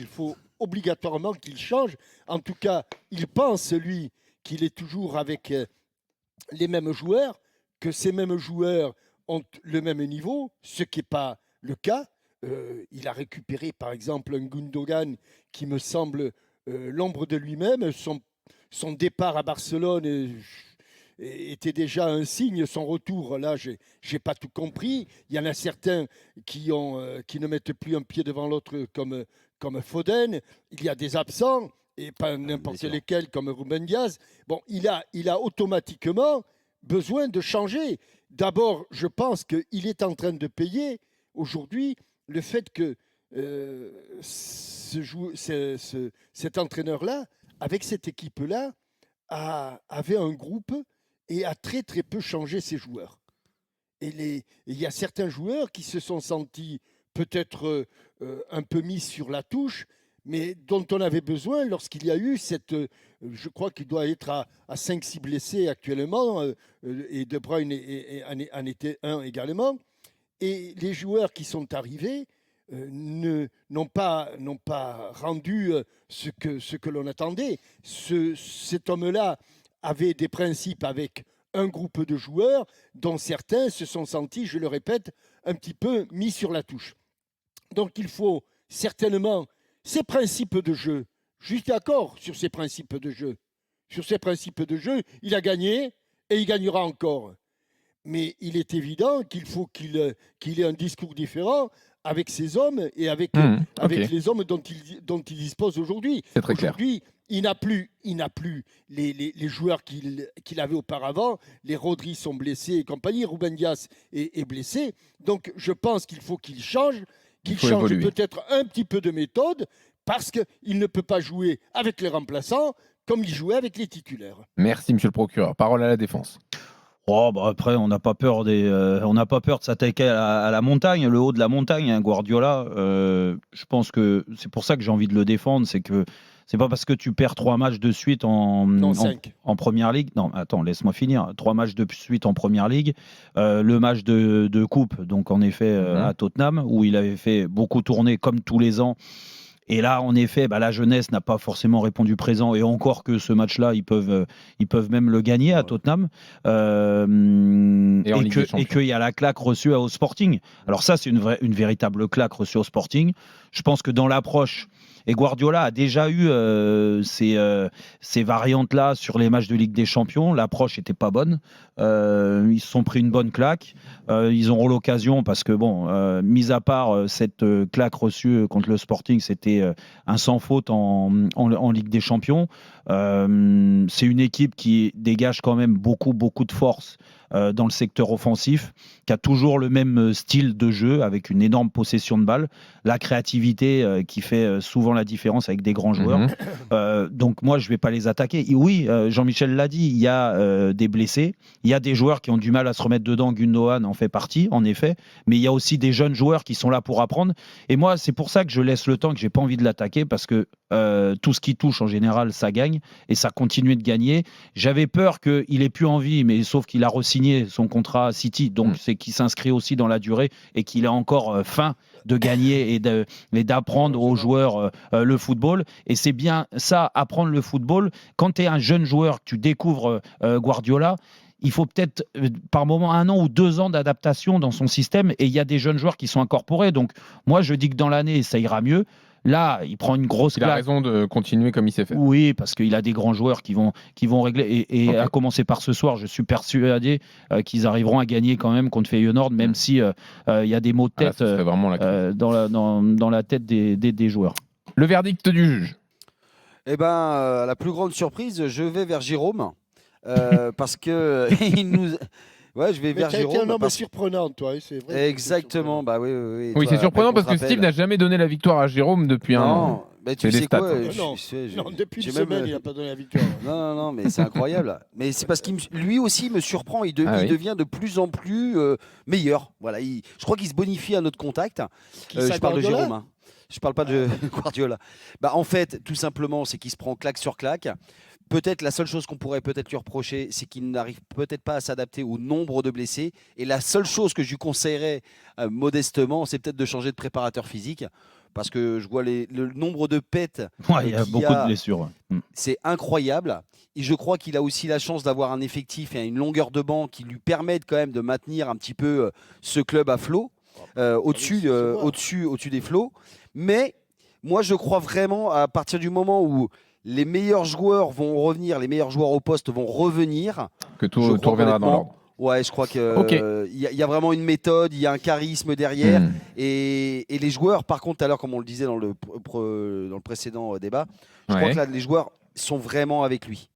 il faut obligatoirement qu'il change. En tout cas, il pense, lui, qu'il est toujours avec les mêmes joueurs, que ces mêmes joueurs ont le même niveau, ce qui n'est pas le cas. Il a récupéré, par exemple, un Gundogan qui me semble l'ombre de lui-même. Son départ à Barcelone était déjà un signe. Son retour, là, j'ai pas tout compris. Il y en a certains qui ne mettent plus un pied devant l'autre comme Foden. Il y a des absents, et pas n'importe lesquels comme Ruben Diaz. Bon, il a automatiquement besoin de changer. D'abord, je pense qu'il est en train de payer aujourd'hui le fait que cet entraîneur-là, avec cette équipe-là, avait un groupe et a très très peu changé ses joueurs. Et il y a certains joueurs qui se sont sentis peut-être un peu mis sur la touche, mais dont on avait besoin lorsqu'il y a eu cette... je crois qu'il doit être à 5-6 blessés actuellement, et De Bruyne en était un également. Et les joueurs qui sont arrivés n'ont pas rendu ce que l'on attendait. Cet homme-là avait des principes avec un groupe de joueurs dont certains se sont sentis, je le répète, un petit peu mis sur la touche. Donc il faut certainement ces principes de jeu. Je suis d'accord sur ces principes de jeu. Sur ces principes de jeu, il a gagné et il gagnera encore. Mais il est évident qu'il faut qu'il ait un discours différent avec ces hommes et avec les hommes dont il dispose aujourd'hui. C'est très clair. Aujourd'hui, il n'a plus les joueurs qu'il avait auparavant. Les Rodri sont blessés et compagnie. Ruben Dias est blessé. Donc, je pense qu'il faut qu'il change peut-être un petit peu de méthode parce qu'il ne peut pas jouer avec les remplaçants comme il jouait avec les titulaires. Merci, monsieur le procureur. Parole à la défense. Après, on n'a pas peur de s'attaquer à la montagne, le haut de la montagne, hein, Guardiola. Je pense que c'est pour ça que j'ai envie de le défendre, c'est que c'est pas parce que tu perds 3 matchs de suite en Première Ligue. Non, attends, laisse-moi finir. 3 matchs de suite en Première Ligue. Le match de coupe, donc en effet à Tottenham, où il avait fait beaucoup tourner comme tous les ans. Et là, en effet, la jeunesse n'a pas forcément répondu présent. Et encore que ce match-là, ils peuvent même le gagner à Tottenham. Et qu'il y a la claque reçue au Sporting. Alors ça, c'est une véritable claque reçue au Sporting. Je pense que dans l'approche, et Guardiola a déjà eu ces variantes-là sur les matchs de Ligue des Champions. L'approche n'était pas bonne. Ils se sont pris une bonne claque. Ils auront l'occasion, parce que, mis à part cette claque reçue contre le Sporting, c'était un sans faute en Ligue des Champions. C'est une équipe qui dégage quand même beaucoup de force dans le secteur offensif, qui a toujours le même style de jeu avec une énorme possession de balle, la créativité qui fait souvent la différence avec des grands joueurs. Donc moi, je ne vais pas les attaquer. Et oui, Jean-Michel l'a dit, il y a des blessés, il y a des joueurs qui ont du mal à se remettre dedans. Gundogan en fait partie, en effet, mais il y a aussi des jeunes joueurs qui sont là pour apprendre. Et moi, c'est pour ça que je laisse le temps, que je n'ai pas envie de l'attaquer, parce que tout ce qui touche en général, ça gagne, et ça continue de gagner. J'avais peur qu'il ait plus envie, mais sauf qu'il a re-signé son contrat à City, donc c'est qu'il s'inscrit aussi dans la durée et qu'il a encore faim de gagner et d'apprendre aux joueurs le football. Et c'est bien ça, apprendre le football. Quand tu es un jeune joueur, que tu découvres Guardiola, il faut peut-être par moment 1 an ou 2 ans d'adaptation dans son système, et il y a des jeunes joueurs qui sont incorporés. Donc moi, je dis que dans l'année, ça ira mieux. Là, il prend une grosse claque. Il a raison de continuer comme il s'est fait. Oui, parce qu'il a des grands joueurs qui vont régler. Et à commencer par ce soir, je suis persuadé qu'ils arriveront à gagner quand même contre Feyenoord, même si il y a des maux de tête dans la tête des joueurs. Le verdict du juge. La plus grande surprise, je vais vers Jérôme. Parce que il nous... Ouais, je vais vers Jérôme. Tu es un homme surprenant, toi. C'est vrai. Exactement. Oui. Oui, c'est surprenant parce que Steve n'a jamais donné la victoire à Jérôme depuis un an. Non, mais tu sais quoi Non, depuis une semaine, il n'a pas donné la victoire. Non, mais c'est incroyable. Mais c'est parce qu'il lui aussi me surprend. Il devient de plus en plus meilleur. Voilà, je crois qu'il se bonifie à notre contact. Je parle de Jérôme. Hein. Je parle pas de Guardiola. En fait, tout simplement, c'est qu'il se prend claque sur claque. Peut-être la seule chose qu'on pourrait peut-être lui reprocher, c'est qu'il n'arrive peut-être pas à s'adapter au nombre de blessés. Et la seule chose que je lui conseillerais modestement, c'est peut-être de changer de préparateur physique. parce que je vois le nombre de pètes. Il y a beaucoup de blessures. C'est incroyable. Et je crois qu'il a aussi la chance d'avoir un effectif et une longueur de banc qui lui permettent quand même de maintenir un petit peu ce club à flot, au-dessus des flots. Mais moi, je crois vraiment, à partir du moment où les meilleurs joueurs vont revenir, les meilleurs joueurs au poste vont revenir, que tout reviendra dans l'ordre. Ouais, je crois qu'il y a vraiment une méthode, il y a un charisme derrière. Et les joueurs, par contre, tout à l'heure, comme on le disait dans le précédent débat, je crois que là, les joueurs sont vraiment avec lui.